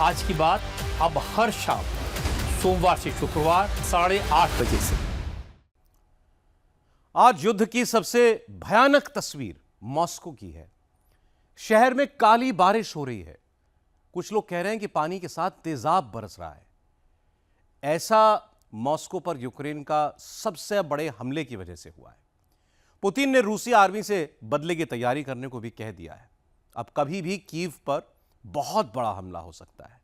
आज की बात अब हर शाम सोमवार से शुक्रवार 8:30 बजे से। आज युद्ध की सबसे भयानक तस्वीर मॉस्को की है। शहर में काली बारिश हो रही है। कुछ लोग कह रहे हैं कि पानी के साथ तेजाब बरस रहा है। ऐसा मॉस्को पर यूक्रेन का सबसे बड़े हमले की वजह से हुआ है। पुतिन ने रूसी आर्मी से बदले की तैयारी करने को भी कह दिया है। अब कभी भी कीव पर बहुत बड़ा हमला हो सकता है।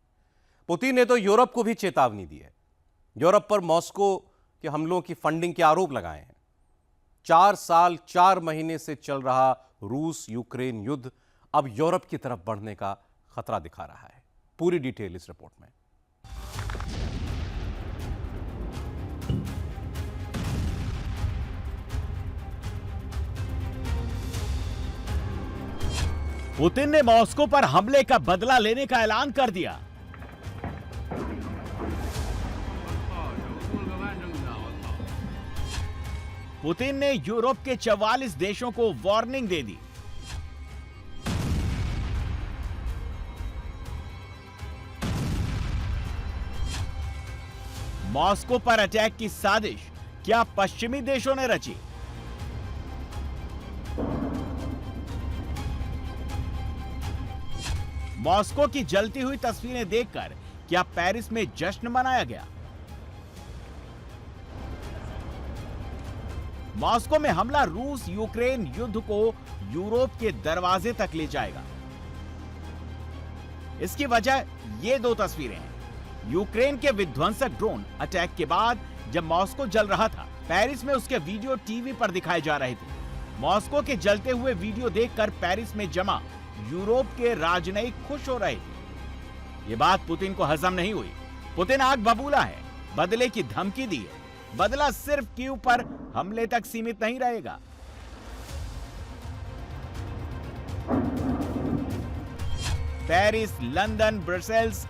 पुतिन ने तो यूरोप को भी चेतावनी दी है। यूरोप पर मॉस्को के हमलों की फंडिंग के आरोप लगाए हैं। 4 साल 4 महीने से चल रहा रूस यूक्रेन युद्ध अब यूरोप की तरफ बढ़ने का खतरा दिखा रहा है। पूरी डिटेल इस रिपोर्ट में। पुतिन ने मॉस्को पर हमले का बदला लेने का ऐलान कर दिया। पुतिन ने यूरोप के 44 देशों को वार्निंग दे दी। मॉस्को पर अटैक की साजिश क्या पश्चिमी देशों ने रची? मॉस्को की जलती हुई तस्वीरें देखकर क्या पेरिस में जश्न मनाया गया? मॉस्को में हमला रूस यूक्रेन युद्ध को यूरोप के दरवाजे तक ले जाएगा। इसकी वजह ये 2 तस्वीरें हैं। यूक्रेन के विध्वंसक ड्रोन अटैक के बाद जब मॉस्को जल रहा था, पेरिस में उसके वीडियो टीवी पर दिखाए जा रहे थे। मॉस्को के जलते हुए वीडियो देखकर पेरिस में जमा यूरोप के राजनयिक खुश हो रहे थे। यह बात पुतिन को हजम नहीं हुई। पुतिन आग बबूला है, बदले की धमकी दी है। बदला सिर्फ कीव पर हमले तक सीमित नहीं रहेगा। Paris, London, Brussels,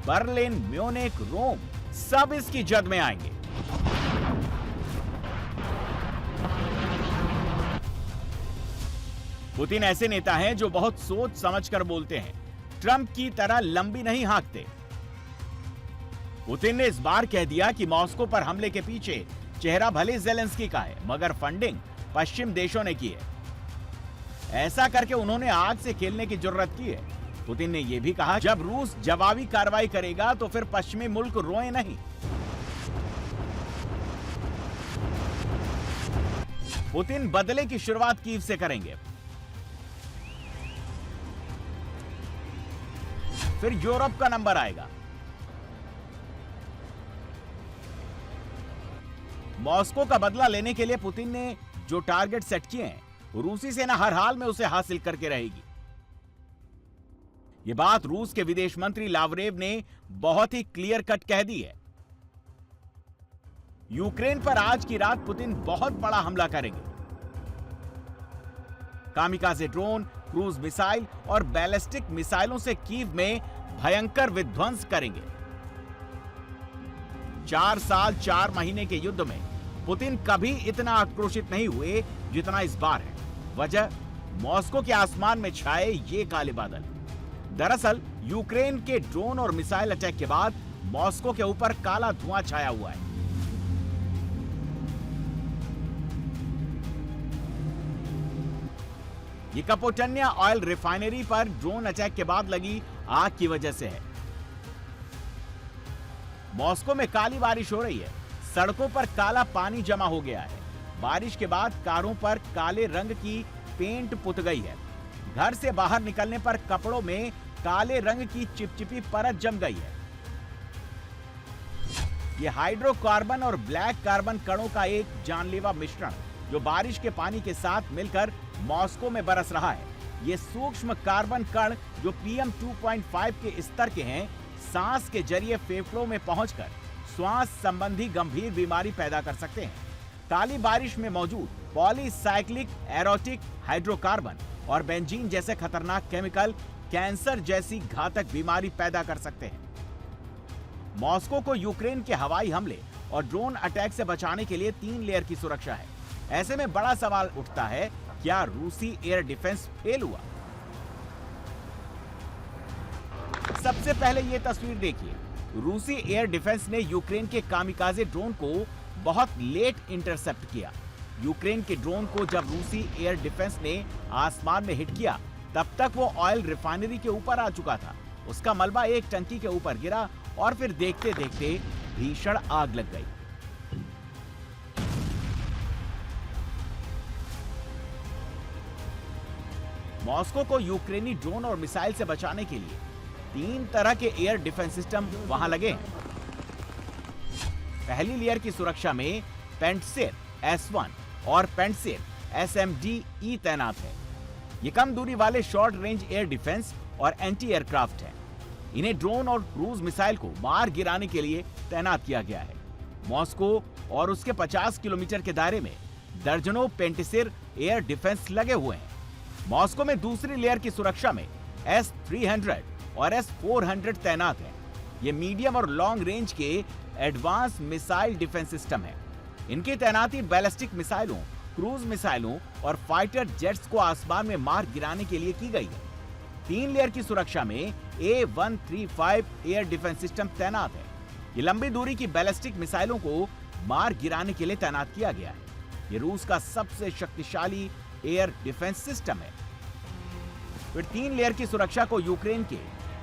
Berlin, Munich, Rome सब इसकी जद में आएंगे। पुतिन ऐसे नेता हैं जो बहुत सोच समझकर बोलते हैं। ट्रंप की तरह लंबी नहीं हाँकते। पुतिन ने इस बार कह दिया कि मॉस्को पर हमले के पीछे चेहरा भले ज़ेलेंस्की का है, मगर फंडिंग पश्चिम देशों ने की है। ऐसा करके उन्होंने आग से खेलने की जरूरत की है। पुतिन ने यह भी कहा, जब रूस जवाबी कार्रवाई करेगा तो फिर पश्चिमी मुल्क रोए नहीं। पुतिन बदले की शुरुआत कीव से करेंगे, फिर यूरोप का नंबर आएगा। मॉस्को का बदला लेने के लिए पुतिन ने जो टारगेट सेट किए हैं, रूसी सेना हर हाल में उसे हासिल करके रहेगी। यह बात रूस के विदेश मंत्री लावरेव ने बहुत ही क्लियर कट कह दी है। यूक्रेन पर आज की रात पुतिन बहुत बड़ा हमला करेंगे। कामिकाज़े ड्रोन, क्रूज मिसाइल और बैलिस्टिक मिसाइलों से कीव में भयंकर विध्वंस करेंगे। 4 साल 4 महीने के युद्ध में पुतिन कभी इतना आक्रोशित नहीं हुए जितना इस बार है। वजह मॉस्को के आसमान में छाए ये काले बादल। दरअसल यूक्रेन के ड्रोन और मिसाइल अटैक के बाद मॉस्को के ऊपर काला धुआं छाया हुआ है। ये कपोटन्या ऑयल रिफाइनरी पर ड्रोन अटैक के बाद लगी आग की वजह से है। मॉस्को में काली बारिश हो रही है। सड़कों पर काला पानी जमा हो गया है। बारिश के बाद कारों पर काले रंग की पेंट पुत गई है। घर से बाहर निकलने पर कपड़ों में काले रंग की चिपचिपी परत जम गई है। यह हाइड्रोकार्बन और ब्लैक कार्बन कणों का एक जानलेवा मिश्रण जो बारिश के पानी के साथ मिलकर मॉस्को में बरस रहा है। ये सूक्ष्म कार्बन कण जो PM 2.5 के स्तर के हैं, सांस के जरिए फेफड़ों में पहुंचकर श्वास संबंधी गंभीर बीमारी पैदा कर सकते हैं। काली बारिश में मौजूद पॉलीसाइक्लिक एरोटिक हाइड्रोकार्बन और बेंजीन जैसे खतरनाक केमिकल कैंसर जैसी घातक बीमारी पैदा कर सकते हैं। मॉस्को को यूक्रेन के हवाई हमले और ड्रोन अटैक से बचाने के लिए 3 लेयर की सुरक्षा है। ऐसे में बड़ा सवाल उठता है, क्या रूसी एयर डिफेंस फेल हुआ? सबसे पहले ये तस्वीर देखिए। रूसी एयर डिफेंस ने यूक्रेन के कामिकाजे ड्रोन को बहुत लेट इंटरसेप्ट किया। यूक्रेन के ड्रोन को जब रूसी एयर डिफेंस ने आसमान में हिट किया, तब तक वो ऑयल रिफाइनरी के ऊपर आ चुका था। उसका मलबा एक टंकी के ऊपर गिरा और फिर देखते देखते भीषण आग लग गई। मॉस्को को यूक्रेनी ड्रोन और मिसाइल से बचाने के लिए 3 तरह के एयर डिफेंस सिस्टम वहां लगे हैं। पहली लेयर की सुरक्षा में पेंटसिर S1 और पेंटसिर SMD-E तैनात है। ये कम दूरी वाले शॉर्ट रेंज एयर डिफेंस और एंटी एयरक्राफ्ट हैं। इन्हें ड्रोन और क्रूज मिसाइल को मार गिराने के लिए तैनात किया गया है। मॉस्को और उसके 50 किलोमीटर के दायरे में दर्जनों पेंटसिर एयर डिफेंस लगे हुए हैं। मॉस्को में दूसरी लेयर की सुरक्षा में S-300 और S-400 तैनात हैं। ये मीडियम और लॉन्ग रेंज के एडवांस मिसाइल डिफेंस सिस्टम है। इनकी तैनाती बैलिस्टिक मिसाइलों, क्रूज मिसाइलों और फाइटर जेट्स को आसमान में मार गिराने के लिए की गई है। 3 लेयर की सुरक्षा में A-135 एयर डिफेंस सिस्टम तैनात है। ये लंबी दूरी की बैलिस्टिक मिसाइलों को मार गिराने के लिए तैनात किया गया है। ये रूस का सबसे शक्तिशाली एयर डिफेंस सिस्टम है। फिर 3 लेयर की सुरक्षा को यूक्रेन के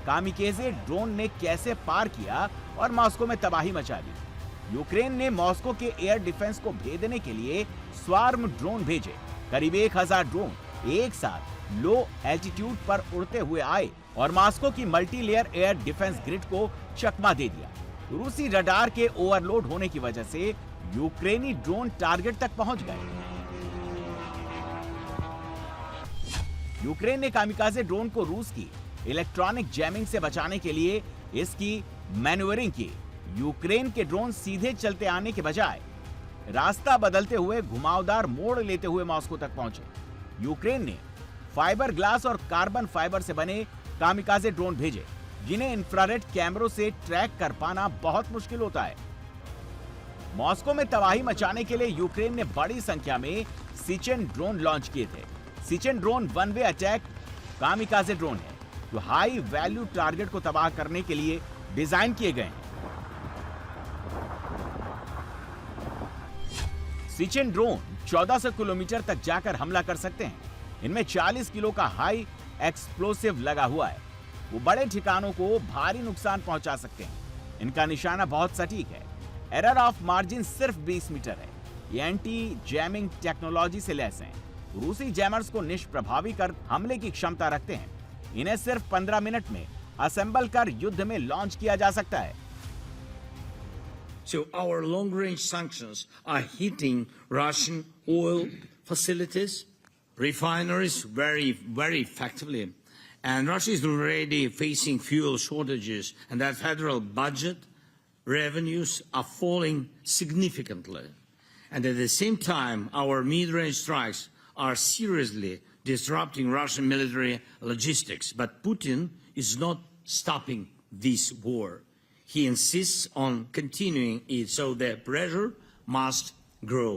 कामिकाजे ड्रोन ने कैसे पार किया और मॉस्को में तबाही मचा दी। यूक्रेन ने मॉस्को के एयर डिफेंस को भेदने के लिए स्वार्म ड्रोन भेजे। करीब 1000 ड्रोन एक साथ लो एल्टीट्यूड पर उड़ते हुए आए और मॉस्को की multi layer air defence grid को चकमा दे दिया। रूसी रडार के ओवरलोड होने की वजह से यूक्रेनी ड्रोन टारगेट तक पहुंच गए। यूक्रेन ने कामिकाजे ड्रोन को रूस की इलेक्ट्रॉनिक जैमिंग से बचाने के लिए इसकी मैन्यूवरिंग की। यूक्रेन के ड्रोन सीधे चलते आने के बजाय रास्ता बदलते हुए घुमावदार मोड़ लेते हुए मॉस्को तक पहुंचे। यूक्रेन ने फाइबर ग्लास और कार्बन फाइबर से बने कामिकाजे ड्रोन भेजे, जिन्हें इंफ्रारेड कैमरों से ट्रैक कर पाना बहुत मुश्किल होता है। मॉस्को में तबाही मचाने के लिए यूक्रेन ने बड़ी संख्या में सिचेन ड्रोन लॉन्च किए थे। सिचेन drone one way attack kamikaze drone है, जो हाई वैल्यू टारगेट को तबाह करने के लिए डिजाइन किए गए हैं। सिचेन ड्रोन 1400 किलोमीटर तक जाकर हमला कर सकते हैं। इनमें 40 किलो का हाई एक्सप्लोसिव लगा हुआ है। वो बड़े ठिकानों को भारी नुकसान पहुंचा सकते हैं। इनका निशाना बहुत सटीक है। एरर ऑफ मार्जिन सिर्फ 20 मीटर है। ये एंटी जैमिंग टेक्नोलॉजी से लैस हैं। रूसी जैमर्स को निष्प्रभावी कर हमले की क्षमता रखते हैं। इन्हें सिर्फ 15 मिनट में असेंबल कर युद्ध में लॉन्च किया जा सकता है। So our long-range sanctions are hitting Russian oil facilities, refineries very effectively. And Russia is already facing fuel shortages, and that federal budget revenues are falling significantly. And at the same time, our mid-range strikes are seriously disrupting Russian military logistics. But Putin is not stopping this war. He insists on continuing it, so the pressure must grow.